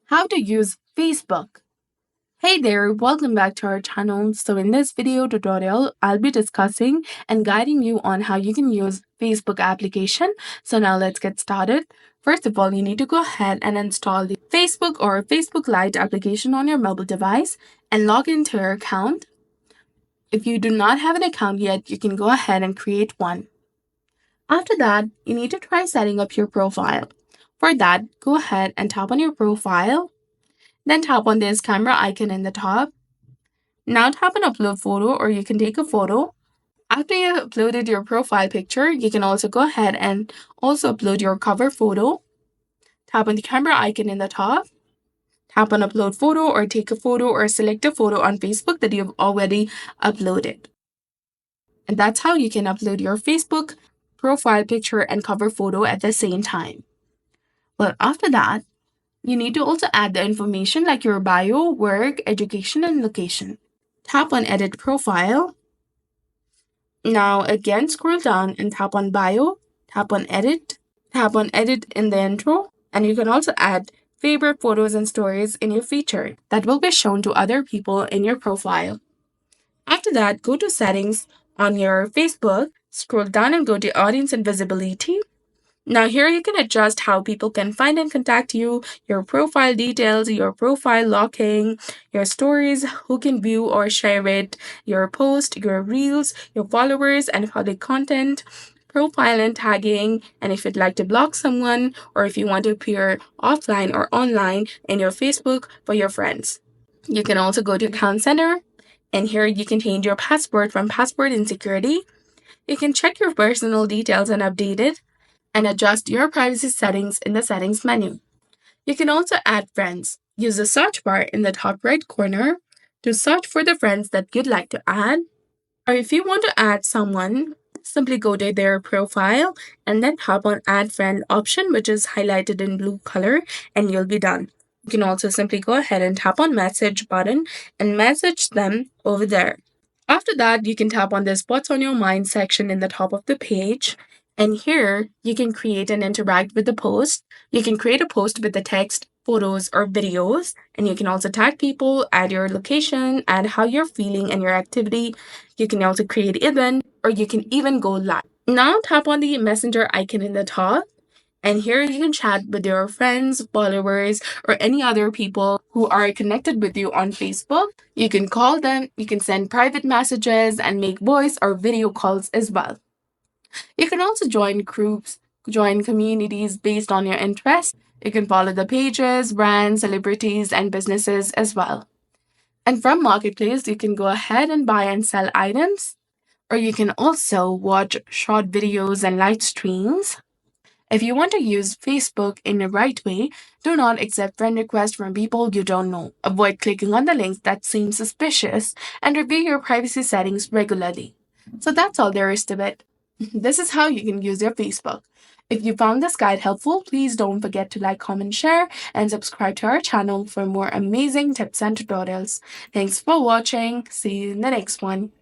How to use Facebook. Hey there, welcome back to our channel. So in this video tutorial, I'll be discussing and guiding you on how you can use Facebook application. So now let's get started. First of all, you need to go ahead and install the Facebook or Facebook Lite application on your mobile device and log into your account. If you do not have an account yet, you can go ahead and create one. After that, you need to try setting up your profile. For that, go ahead and tap on your profile. Then tap on this camera icon in the top. Now tap on upload photo, or you can take a photo. After you have uploaded your profile picture, you can also go ahead and also upload your cover photo. Tap on the camera icon in the top. Tap on upload photo or take a photo or select a photo on Facebook that you've already uploaded. And that's how you can upload your Facebook profile picture and cover photo at the same time. Well, after that, you need to also add the information like your bio, work, education, and location. Tap on Edit Profile. Now again, scroll down and tap on Bio, tap on Edit in the intro, and you can also add favorite photos and stories in your feature that will be shown to other people in your profile. After that, go to Settings on your Facebook, scroll down and go to Audience and Visibility. Now here you can adjust how people can find and contact you, your profile details, your profile locking, your stories, who can view or share it, your post, your reels, your followers and public content, profile and tagging, and if you'd like to block someone or if you want to appear offline or online in your Facebook for your friends. You can also go to Account Center, and here you can change your password from password insecurity. You can check your personal details and update it, and adjust your privacy settings in the settings menu. You can also add friends. Use the search bar in the top right corner to search for the friends that you'd like to add. Or if you want to add someone, simply go to their profile and then tap on Add Friend option, which is highlighted in blue color, and you'll be done. You can also simply go ahead and tap on Message button and message them over there. After that, you can tap on this What's on Your Mind section in the top of the page. And here, you can create and interact with the post. You can create a post with the text, photos, or videos. And you can also tag people, add your location, add how you're feeling and your activity. You can also create an event, or you can even go live. Now tap on the messenger icon in the top. And here you can chat with your friends, followers, or any other people who are connected with you on Facebook. You can call them, you can send private messages, and make voice or video calls as well. You can also join groups, join communities based on your interests. You can follow the pages, brands, celebrities, and businesses as well. And from Marketplace, you can go ahead and buy and sell items, or you can also watch short videos and live streams. If you want to use Facebook in the right way, do not accept friend requests from people you don't know. Avoid clicking on the links that seem suspicious and review your privacy settings regularly. So that's all there is to it. This is how you can use your Facebook. If you found this guide helpful, please don't forget to like, comment, share, and subscribe to our channel for more amazing tips and tutorials. Thanks for watching. See you in the next one.